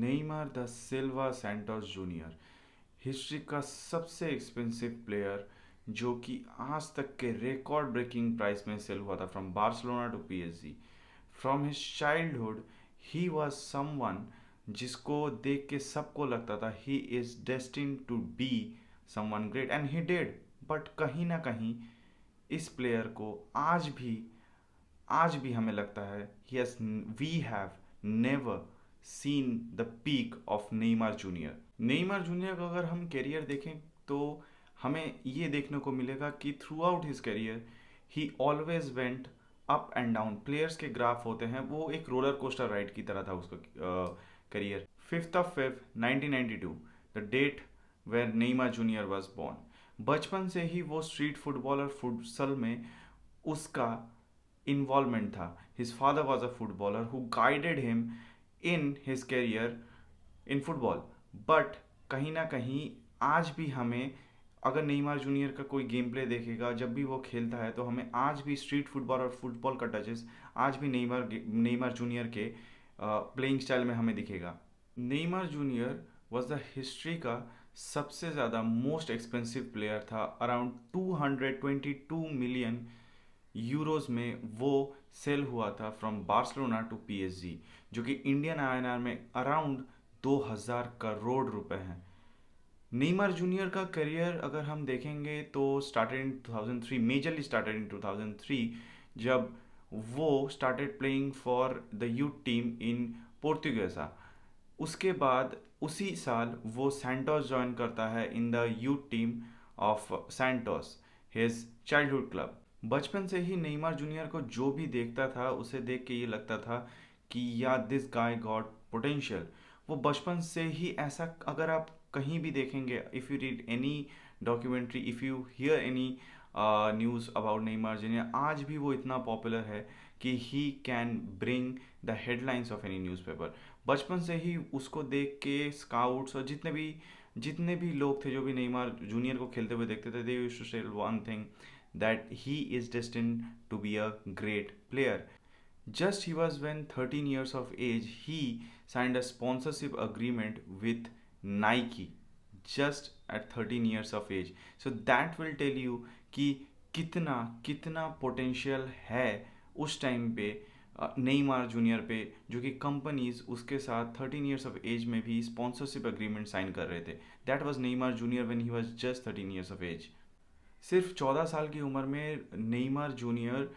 Neymar da Silva Santos Junior history का सबसे expensive player, जो कि आज तक के रिकॉर्ड ब्रेकिंग प्राइस में सेल हुआ था from Barcelona to PSG. From his childhood he was someone जिसको देख के सबको लगता था he is destined to be someone great, and he did. But कहीं ना कहीं इस प्लेयर को आज भी हमें लगता है yes, we have never seen the peak of Neymar Junior. Neymar Junior का अगर हम करियर देखें तो हमें ये देखने को मिलेगा कि through out his career he always went up and down. Players के ग्राफ होते हैं, वो एक रोलर कोस्टर राइड की तरह था उसका career. 5 February 1992, the date where Neymar Junior was born. बचपन से ही वो स्ट्रीट फुटबॉल और फुटसल में उसका involvement था। His father was a footballer who guided him in his career in football. But कहीं ना कहीं आज भी हमें, अगर नेइमार जूनियर का कोई गेम प्ले देखेगा जब भी वो खेलता है, तो हमें आज भी स्ट्रीट फुटबॉल और फुटबॉल का टचेस आज भी नेइमार जूनियर के प्लेइंग स्टाइल में हमें दिखेगा। Neymar Junior was the history का सबसे ज़्यादा मोस्ट एक्सपेंसिव प्लेयर था। अराउंड 222 मिलियन यूरोज में वो सेल हुआ था फ्रॉम बार्सिलोना टू पीएसजी, जो कि इंडियन आईएनआर में अराउंड 2000 करोड़ रुपए हैं। नेइमार जूनियर का करियर अगर हम देखेंगे तो started in 2003, majorly started in 2003, जब वो started playing for the youth team in Portuguesa. उसके बाद उसी साल वो सैंटोस ज्वाइन करता है in the youth team of Santos, his childhood club. बचपन से ही नेइमार जूनियर को जो भी देखता था उसे देख के ये लगता था कि या दिस गाय गॉट पोटेंशियल। वो बचपन से ही ऐसा, अगर आप कहीं भी देखेंगे, if you read any documentary, if you hear any news about Neymar Junior, आज भी वो इतना पॉपुलर है कि he can bring the headlines of any newspaper. बचपन से ही उसको देख के स्काउट्स और जितने भी लोग थे जो भी नेइमार जूनियर को खेलते हुए देखते थे, दे यूज्ड टू से one thing, that he is destined to be a great player. Just he was when 13 years of age, he signed a sponsorship agreement with Nike just at 13 years of age. So that will tell you कि कितना कितना potential है उस time पे Neymar junior पे, जो कि companies उसके साथ 13 years of age में भी स्पॉन्सरशिप अग्रीमेंट साइन कर रहे थे। That was Neymar Junior when he was just 13 years of age. सिर्फ 14 साल की उम्र में नेइमार जूनियर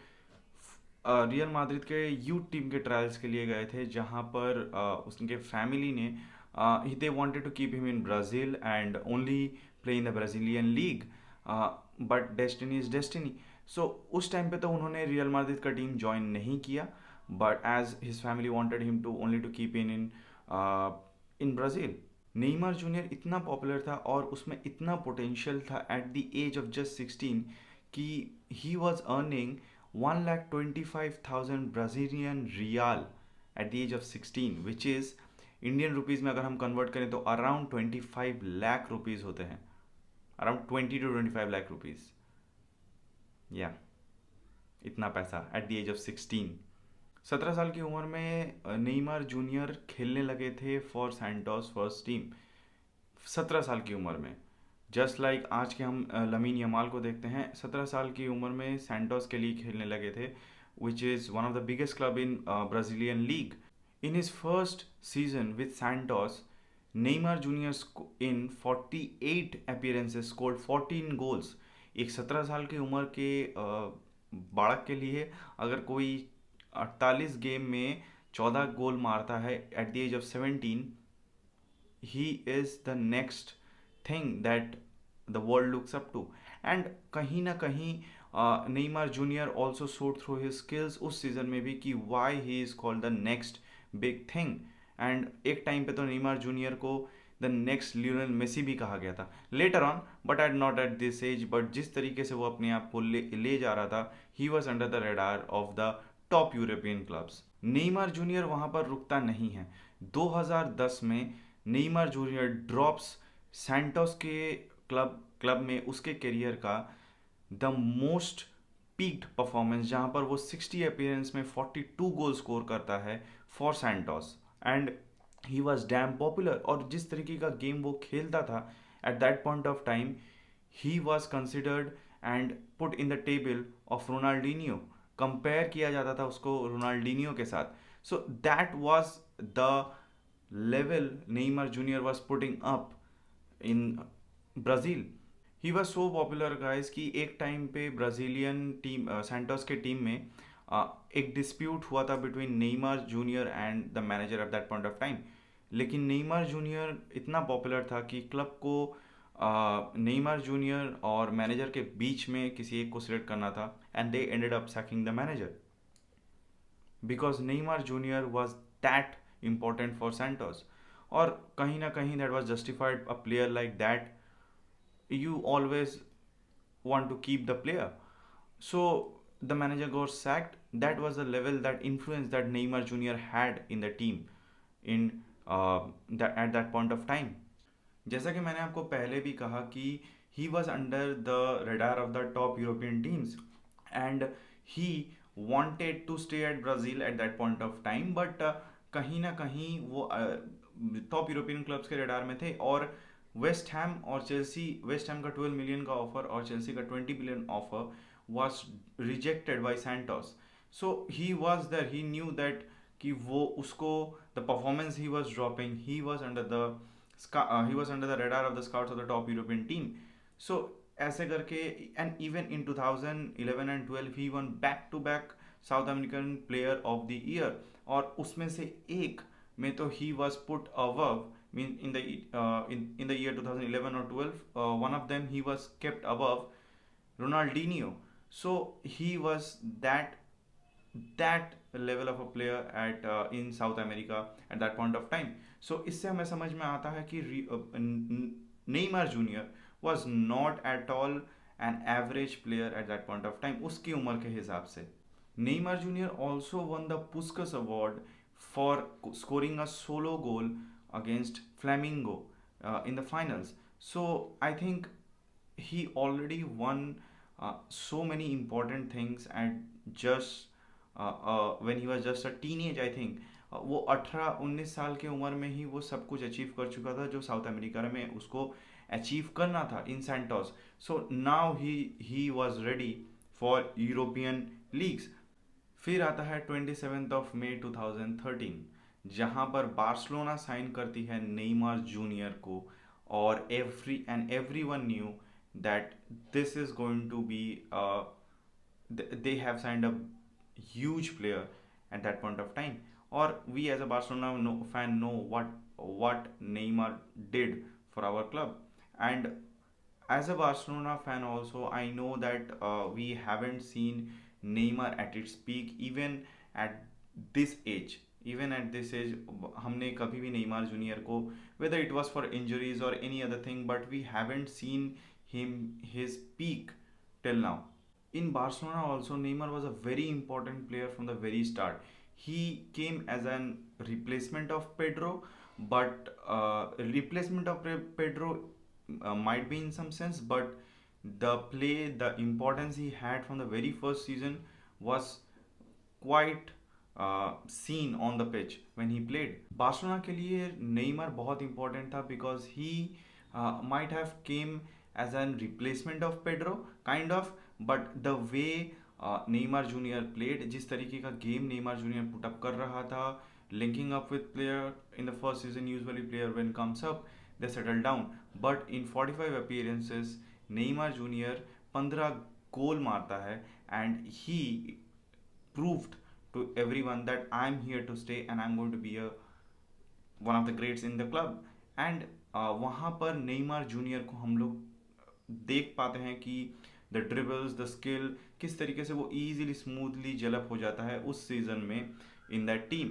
रियल माद्रिद के यूथ टीम के ट्रायल्स के लिए गए थे, जहां पर उसके फैमिली ने they wanted to keep him in Brazil and only play in the Brazilian league, but destiny is destiny. So उस टाइम पे तो उन्होंने रियल माद्रिद का टीम ज्वाइन नहीं किया, but as his family wanted him to only to keep in Brazil. Neymar Junior इतना popular था और उसमें इतना पोटेंशियल था at the age of just 16 कि he was earning 1,25,000 Brazilian real at the age of 16, which is Indian rupees में अगर हम कन्वर्ट करें तो अराउंड 25 लाख रुपीज़ होते हैं, अराउंड 20 to 25 लाख रुपीज़, या इतना पैसा एट द एज ऑफ 16। 17 साल की उम्र में नेइमार जूनियर खेलने लगे थे फॉर सैंटोस फर्स्ट टीम। 17 साल की उम्र में, जस्ट लाइक आज के हम लमीन यमाल को देखते हैं, 17 साल की उम्र में सैंटोस के लिए खेलने लगे थे, which is one of the biggest club in Brazilian league. In his first season with Santos, Neymar Junior in 48 appearances scored 14 goals. एक 17 साल की उम्र के बालक के लिए अगर कोई 48 गेम में 14 गोल मारता है at the age of 17, he is the next thing that the world looks up to. And कहीं ना कहीं Neymar Junior also showed through his skills उस सीजन में भी कि why he is called the next big thing. And एक time पे तो नेइमार जूनियर को द नेक्स्ट लियोनेल मेसी भी कहा गया था later on, but at not at this age. But जिस तरीके से वो अपने आप को ले जा रहा था, he was under the radar of the top European clubs. Neymar Junior वहां पर रुकता नहीं है। 2010 में नेइमार जूनियर ड्रॉप्स सैंटोस के क्लब में उसके करियर का द मोस्ट पीक्ड परफॉर्मेंस, जहां पर वो 60 अपीयरेंस में 42 गोल स्कोर करता है for Santos. And he was damn popular, और जिस तरीके का गेम वो खेलता था at that point of time, he was considered and put in the table of Ronaldinho. Compare किया जाता था उसको रोनाल्डिनियो के साथ। So that was the level Neymar Junior was putting up in Brazil. He was so popular guys कि एक time पे Brazilian team Santos के टीम में एक डिस्प्यूट हुआ था between Neymar Junior and the manager at that point of time. लेकिन Neymar junior इतना पॉपुलर था कि क्लब को नेइमर जूनियर और मैनेजर के बीच में किसी एक को सिलेक्ट करना था, and they ended up sacking the manager because Neymar Junior was that important for Santos. और कहीं ना कहीं that was justified, a player like that you always want to keep the player. So the manager got sacked. That was the level, that influence that Neymar Jr. had in the team in that at that point of time. जैसा कि मैंने आपको पहले भी कहा कि he was under the radar of the top European teams, and he wanted to stay at Brazil at that point of time, but कहीं ना कहीं वो टॉप यूरोपियन क्लब्स के रडार में थे। और वेस्ट हैम और चेल्सी, वेस्ट हैम का 12 मिलियन का ऑफर और चेल्सी का 20 million offer was rejected by Santos. So he was there, he knew that कि वो उसको the performance he was dropping, he was under the radar of the scouts of the top European team. So ऐसे करके, and even in 2011 and 12 he won back to back South American Player of the Year, और उसमें से एक में तो he was put above, mean in the in the year 2011 or 12, one of them he was kept above Ronaldinho. So he was that level of a player at in South America at that point of time. So इससे हमें समझ में आता है कि नेइमर junior was not at all an average player at that point of time उसकी उम्र के हिसाब से। Neymar Jr. also won the Puskas Award for scoring a solo goal against Flamengo in the finals. So I think he already won so many important things at just when he was just a teenage, I think वो 18-19 साल की उम्र में ही वो सब कुछ achieve कर चुका था जो साउथ अमेरिका में उसको अचीव करना था in Santos. So now he was ready for European leagues. फिर आता है 27 मई 2013, जहां पर बार्सिलोना साइन करती है नेइमार जूनियर को, और everyone knew that this is going to be they have signed a huge player at that point of time. Or we as a Barcelona fan know what Neymar did for our club. And as a Barcelona fan also, I know that we haven't seen Neymar at its peak even at this age. Even at this age, हमने कभी भी Neymar junior को, whether it was for injuries or any other thing, but we haven't seen his peak till now. In Barcelona also, Neymar was a very important player from the very start. He came as an replacement of Pedro, but replacement of Pedro might be in some sense, but the importance he had from the very first season was quite seen on the pitch when he played. Barcelona के लिए नेइमर बहुत important था because he might have came as an replacement of Pedro kind of, but the way Neymar Junior played, जिस तरीके का game Neymar Junior put up कर रहा था, linking up with player in the first season, usually player when comes up they settle down, but in 45 appearances नेइमर junior 15 गोल मारता है, and he proved to everyone that I'm here to stay and I'm going to be one of the greats in the club. And वहाँ पर Neymar junior को हम लोग देख पाते हैं कि द ड्रिबल्स, द स्किल, किस तरीके से वो इजीली स्मूथली डेवलप हो जाता है उस सीजन में in that team.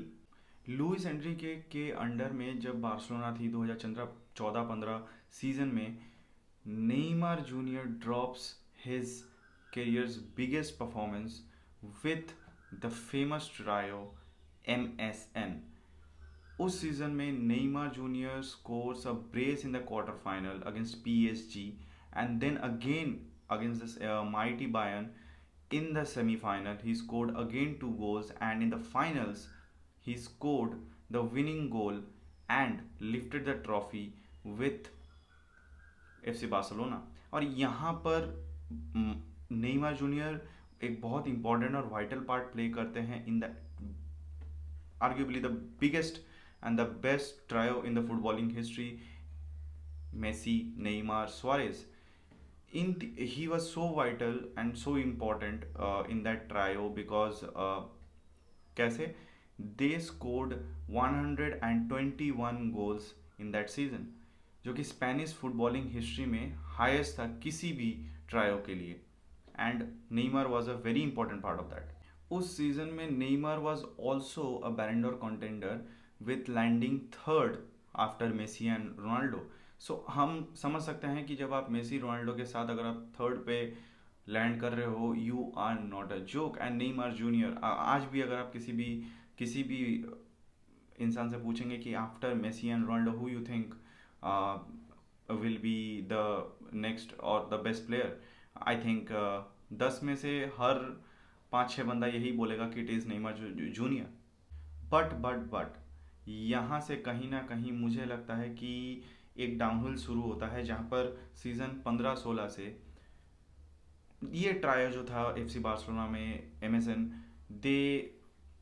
Luis Enrique के अंडर में जब बार्सिलोना थी 2014-15 सीजन में, Neymar Junior drops his career's biggest performance with the famous trio MSN. उस सीजन में Neymar Junior scores a brace in the quarter final against PSG, and then again against this mighty Bayern in the semi-final. He scored again 2 goals, and in the finals he scored the winning goal and lifted the trophy with FC Barcelona. और यहाँ पर Neymar junior एक बहुत important और vital part play करते हैं in the arguably the biggest and the best trio in the footballing history, Messi, Neymar, Suarez. He was so vital and so important in that trio because कैसे they scored 121 goals in that season, जो कि Spanish footballing history में highest था किसी भी trio के लिए। And Neymar was a very important part of that. उस सीजन में Neymar was also a Ballon d'Or contender with landing third after Messi and Ronaldo. So हम समझ सकते हैं कि जब आप मेसी रोनाल्डो के साथ अगर आप थर्ड पे लैंड कर रहे हो, you are not a joke. And Neymar Junior आज भी अगर आप किसी भी इंसान से पूछेंगे कि after Messi and Ronaldo who you think will be the next और the best player, I think 10 में से हर 5-6 बंदा यही बोलेगा कि it is Neymar Junior. But यहाँ से कहीं ना कहीं मुझे लगता है कि एक डाउनहिल शुरू होता है, जहाँ पर सीज़न 15-16 से ये ट्रायो जो था एफसी बार्सिलोना में, MSN, they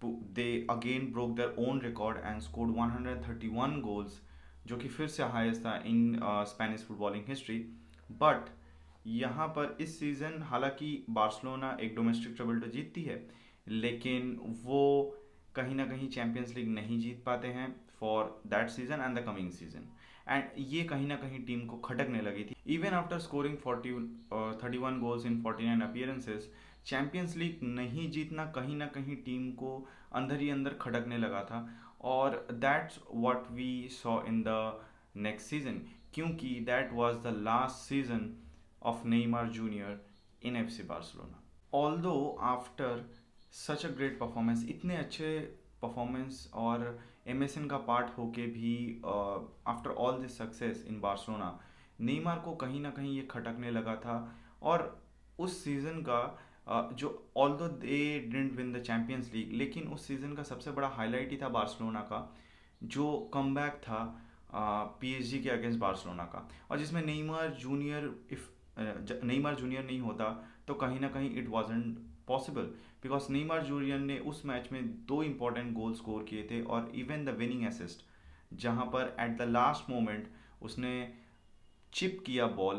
they again broke their own record and scored 131 goals, जो कि फिर से हाईएस्ट था in Spanish footballing history. But यहाँ पर इस सीज़न हालांकि बार्सिलोना एक डोमेस्टिक ट्रबल तो जीतती है, लेकिन वो कहीं ना कहीं चैंपियंस लीग नहीं जीत पाते हैं for that season and the coming season. And ये कहीं ना कहीं टीम को खटकने लगी थी। Even after scoring 31 goals in 49 appearances, champions league नहीं जीतना कहीं ना कहीं टीम को अंदर ही अंदर खटकने लगा था। और that's what we saw in the next season, क्योंकि that was the last season of Neymar Jr. in FC Barcelona. Although after such a great performance, इतने अच्छे परफॉर्मेंस और एमएसएन का पार्ट होके भी after all this success in Barcelona, Neymar को कहीं ना कहीं ये खटकने लगा था। और उस सीज़न का जो although they didn't win the champions league, लेकिन उस सीज़न का सबसे बड़ा हाईलाइट ही था बार्सिलोना का जो कमबैक था पीएसजी के अगेंस्ट बार्सिलोना का, और जिसमें नेमार जूनियर नेइमार जूनियर नहीं होता तो कहीं ना कहीं it wasn't possible, because Neymar Junior ने उस मैच में 2 इंपॉर्टेंट गोल स्कोर किए थे और इवन द विनिंग असिस्ट, जहां पर एट द लास्ट मोमेंट उसने चिप किया बॉल,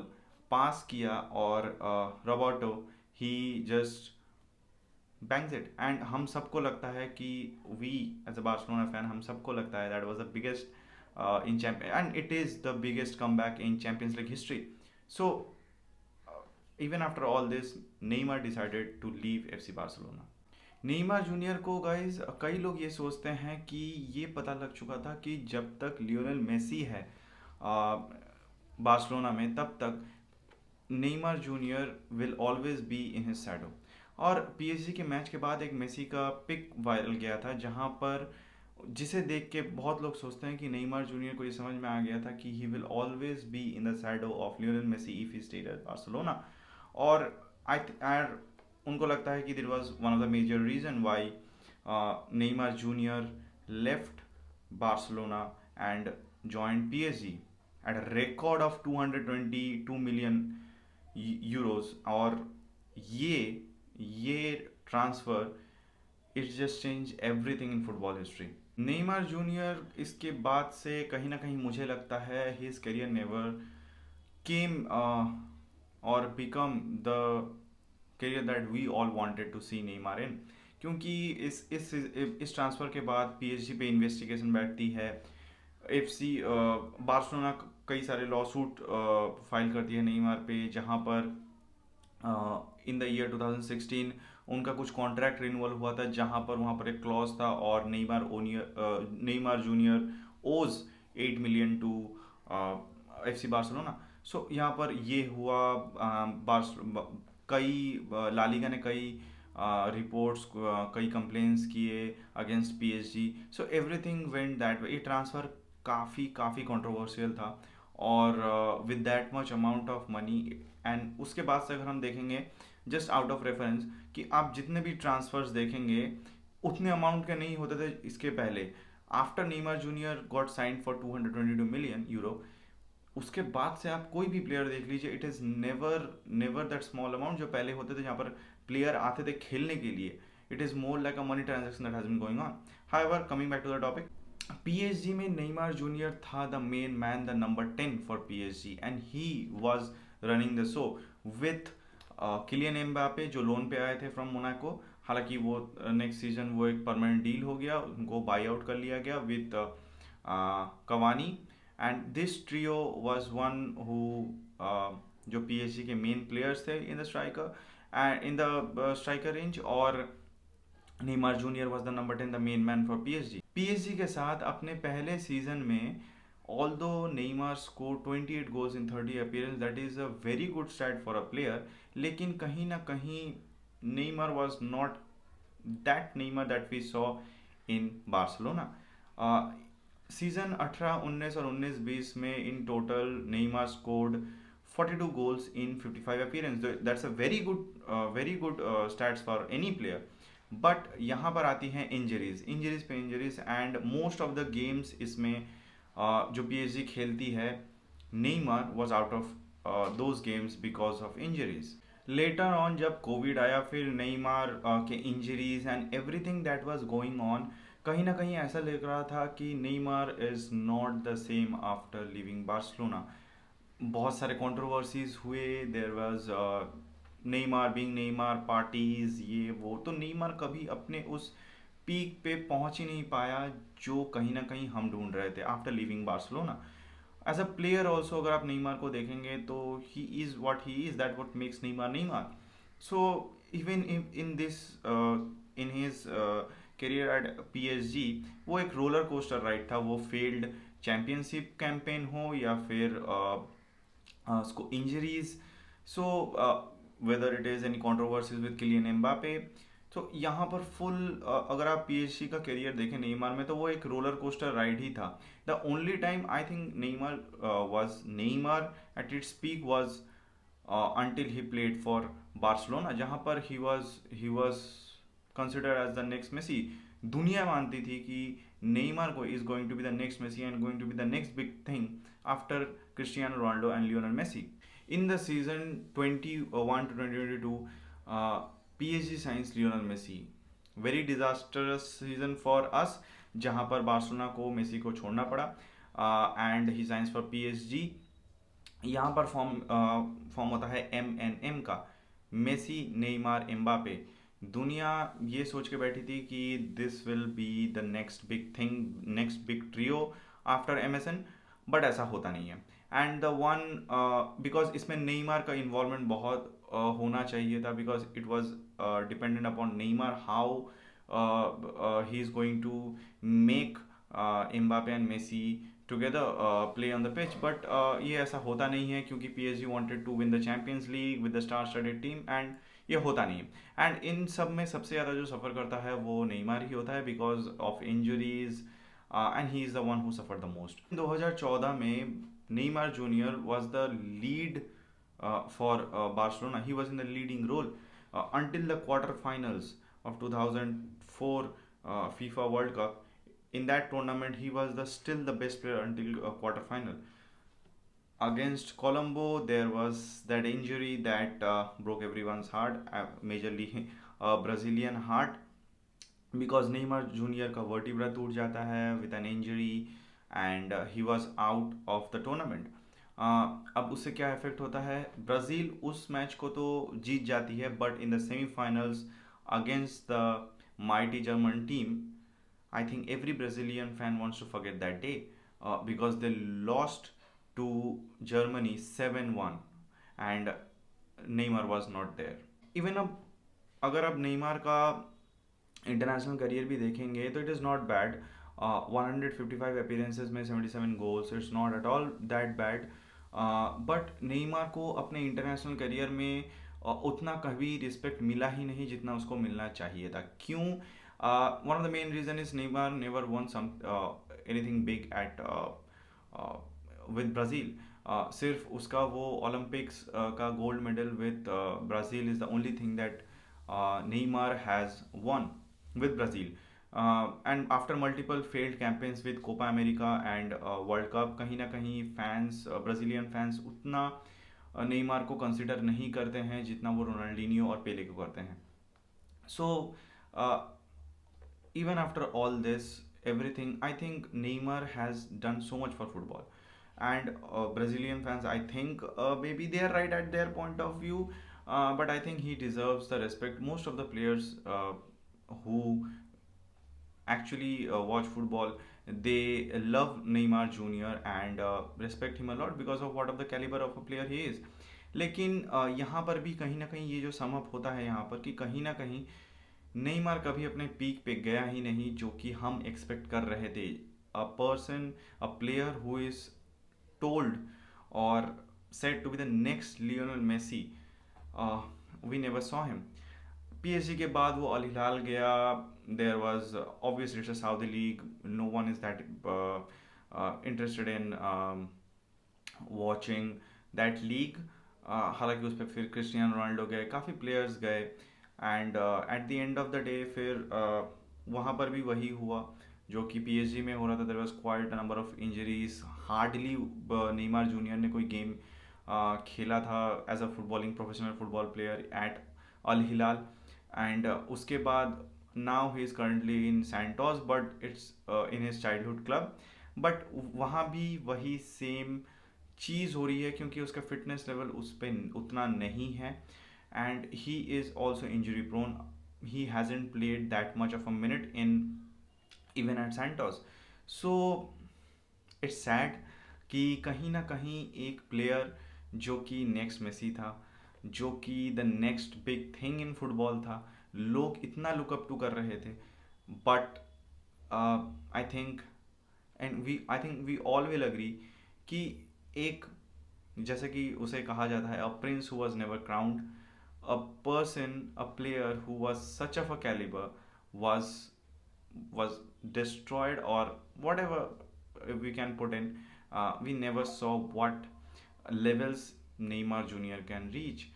पास किया और Roberto he just bangs it. And हम सबको लगता है कि we as a Barcelona fan, हम सबको लगता है that was the biggest in champion and it is the biggest come back in Champions League history. So even after all this, Neymar decided to leave FC Barcelona. Neymar junior को guys कई लोग ये सोचते हैं कि ये पता लग चुका था कि जब तक लियोनेल मेसी है बार्सिलोना में, तब तक Neymar Junior will always be in his shadow. और पीएसजी के मैच के बाद एक मेसी का पिक वायरल गया था, जहां पर जिसे देख के बहुत लोग सोचते हैं कि नेइमार जूनियर को ये समझ में आ गया था कि he will always be in the shadow of Lionel Messi if he stayed at Barcelona. और उनको लगता है कि that was one of the major reason why Neymar Junior left Barcelona and joined PSG at a record of 222 million euros. और ये transfer it's just change everything in football history. Neymar Junior इसके बाद से कहीं ना कहीं मुझे लगता है हिज करियर नेवर केम और become the career that we all wanted to see Neymar in, क्योंकि इस ट्रांसफ़र के बाद पीएसजी पे इन्वेस्टिगेशन बैठती है। एफसी बार्सिलोना कई सारे लॉ सूट फाइल करती है नेइमार पे, जहां पर इन द ईयर 2016 उनका कुछ कॉन्ट्रैक्ट रिन्यूअल हुआ था, जहां पर वहां पर एक क्लॉज था और नेइमार जूनियर ओज 8 मिलियन टू एफसी बार्सिलोना। सो यहाँ पर ये हुआ, ला लीगा ने कई रिपोर्ट्स, कई कंप्लेंट्स किए against PSG. So everything went that way. ये ट्रांसफ़र काफ़ी कंट्रोवर्शियल था और with that much amount of money. And उसके बाद से अगर हम देखेंगे जस्ट आउट ऑफ रेफरेंस कि आप जितने भी ट्रांसफर्स देखेंगे उतने अमाउंट के नहीं होते थे इसके पहले। After Neymar junior got signed for 222 million euro, उसके बाद से आप कोई भी प्लेयर देख लीजिए, it is never never that small amount जो पहले होते थे, जहाँ पर प्लेयर आते थे खेलने के लिए. It is more like a money transaction that has been going on. However, coming back to the topic, PSG में नेमार जूनियर था the main man, the number 10 for PSG, and he was running the show with Kylian Mbappe जो loan पे आए थे from Monaco. हालांकि वो next season वो एक परमानेंट डील हो गया, उनको बाई आउट कर लिया गया with Cavani. And this trio was one who जो पीएसजी के मेन प्लेयर्स थे in the striker and in the striker range. और Neymar Junior was the number 10, the main man for PSG. PSG के साथ अपने पहले सीजन में although Neymar scored 28 goals in 30 appearances, that is a very good stat for a player, लेकिन कहीं ना कहीं Neymar was not that Neymar that we saw in Barcelona. Season 18-19 और 19-20 में in total Neymar scored 42 goals in 55 appearance. That's a very good stats for any player. But यहाँ पर आती हैं इंजरीज पे injuries, and most of the games इसमें जो PSG खेलती है, Neymar was out of those games because of injuries. Later on जब कोविड आया, फिर नेमार के injuries and everything that was going on, कहीं ना कहीं ऐसा लग रहा था कि Neymar is not the same after leaving Barcelona. बहुत सारे कंट्रोवर्सीज हुए, there was Neymar being Neymar, parties, ये वो. तो नेमार कभी अपने उस पीक पे पहुंच ही नहीं पाया जो कहीं ना कहीं हम ढूंढ रहे थे after leaving Barcelona. As a player also अगर आप नेमार को देखेंगे तो he is what he is, that what makes Neymar Neymar. So even in this in his career at PSG, वो एक रोलर कोस्टर राइड था. वो फेल्ड चैंपियनशिप कैंपेन हो या फिर उसको injuries. So whether it is any controversies with Kylian Mbappe. तो यहाँ पर फुल अगर आप पीएसजी का करियर देखें नेमार में, तो वो एक रोलर कोस्टर राइड ही था. The only time I think Neymar was Neymar at its peak was until he played for Barcelona, जहाँ पर he was considered as the next Messi. दुनिया मानती थी कि नेमार को is going to be the next Messi and going to be the next big thing after Cristiano Ronaldo and Lionel Messi. In the season 21 to 2022, PSG signs Lionel Messi. Very disastrous season for us, जहाँ पर Barcelona को Messi को छोड़ना पड़ा, and he science for PSG. यहाँ पर form होता है MNM का, मेसी नेमार एम्बापे. दुनिया ये सोच के बैठी थी कि this will be the next big thing, next big trio after MSN, but ऐसा होता नहीं है. एंड द वन बिकॉज इसमें नेमार का इन्वॉल्वमेंट बहुत होना चाहिए था, because it was dependent upon Neymar how he is going to make Mbappe and Messi together play on the pitch. But ये ऐसा होता नहीं है क्योंकि PSG wanted to win the Champions League with the star-studded team, and ये होता नहीं है. एंड इन सब में सबसे ज़्यादा जो सफ़र करता है वो नेमार ही होता है because of injuries, and he is the one who suffer the most. 2014 में Neymar Junior was the lead for Barcelona. He was in the leading role until the quarter finals of 2004 FIFA World Cup. In that tournament, he was still the best player until quarter final. Against Colombo, there was that injury that broke everyone's heart, majorly Brazilian heart, because Neymar Jr. का vertebra टूट जाता है with an injury, and he was out of the tournament. अब उससे क्या effect होता है, Brazil उस मैच को तो जीत जाती है, but in the semifinals against the mighty German team, I think every Brazilian fan wants to forget that day, because they lost to Germany 7-1 and Neymar was not there. Even अब अगर आप Neymar का international career भी देखेंगे तो it is not bad. 155 appearances में 77 goals, it's not at all that bad. But Neymar को अपने इंटरनेशनल करियर में उतना कभी रिस्पेक्ट मिला ही नहीं जितना उसको मिलना चाहिए था. क्यों? One of the main reason is Neymar never won anything big at with Brazil. सिर्फ उसका वो ओलंपिक्स का gold medal with Brazil is the only thing that Neymar has won with Brazil. And after multiple failed campaigns with Copa America and World Cup, कहीं ना कहीं fans, Brazilian fans उतना Neymar को consider नहीं करते हैं जितना वो रोनाल्डिनियो और पेले को करते हैं. सो even after all this everything, I think Neymar has done so much for football. And Brazilian fans, I think maybe they are right at their point of view, but I think he deserves the respect. Most of the players who actually watch football, they love Neymar Jr. and respect him a lot because of what of the caliber of a player he is. लेकिन यहाँ पर भी कहीं ना कहीं ये जो sum up होता है यहाँ पर कि कहीं ना कहीं नेइमार कभी अपने पीक पे गया ही नहीं जो कि हम एक्सपेक्ट कर रहे थे. A person, a player who is told और said to be the next Lionel Messi, we never saw him. PSG के बाद वो अल हिलाल गया. There was obviously it's a Saudi league, no one is that interested in watching that league. हालांकि उस पर फिर Cristiano Ronaldo गए, काफ़ी प्लेयर्स गए and at the end of the day फिर वहाँ पर भी वही हुआ जो कि पीएसजी में हो रहा था. There was quite a number of injuries. Hardly Neymar Junior ने कोई गेम खेला था as a footballing professional football player at Al Hilal. And उसके बाद now he is currently in Santos but it's in his childhood club. But वहाँ भी वही same चीज़ हो रही है क्योंकि उसका फिटनेस लेवल उस पर उतना नहीं है and he is also injury prone. He hasn't played that much of a minute in even at Santos. So it's sad कि कहीं ना कहीं एक प्लेयर जो कि नेक्स्ट मेसी था, जो कि the next big thing in football था, लोग इतना लुकअप टू कर रहे थे. But I think we all will agree कि एक, जैसे कि उसे कहा जाता है, a prince who was never crowned, a person, a player who was such of a caliber was was destroyed or whatever we can put in. We never saw what levels Neymar Jr. can reach.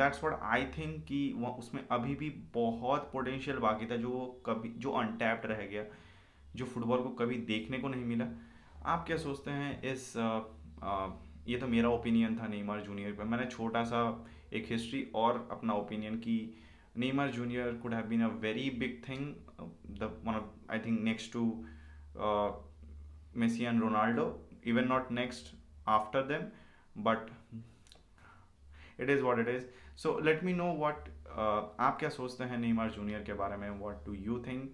That's what I think कि उसमें अभी भी बहुत potential बाकी था जो कभी जो अनटैप्ड रह गया, जो फुटबॉल को कभी देखने को नहीं मिला. आप क्या सोचते हैं इस ये तो मेरा ओपिनियन था नेमार जूनियर पर. मैंने छोटा सा एक हिस्ट्री और अपना ओपिनियन कि Neymar Junior could have been a very big thing, the one of I think next to Messi and Ronaldo, even not next after them, but it is what it is. So let me know what आप क्या सोचते हैं Neymar Junior के बारे में. What do you think?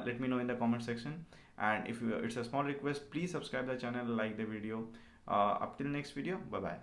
Let me know in the comment section, and if it's a small request, please subscribe the channel, like the video. Up till next video, bye bye.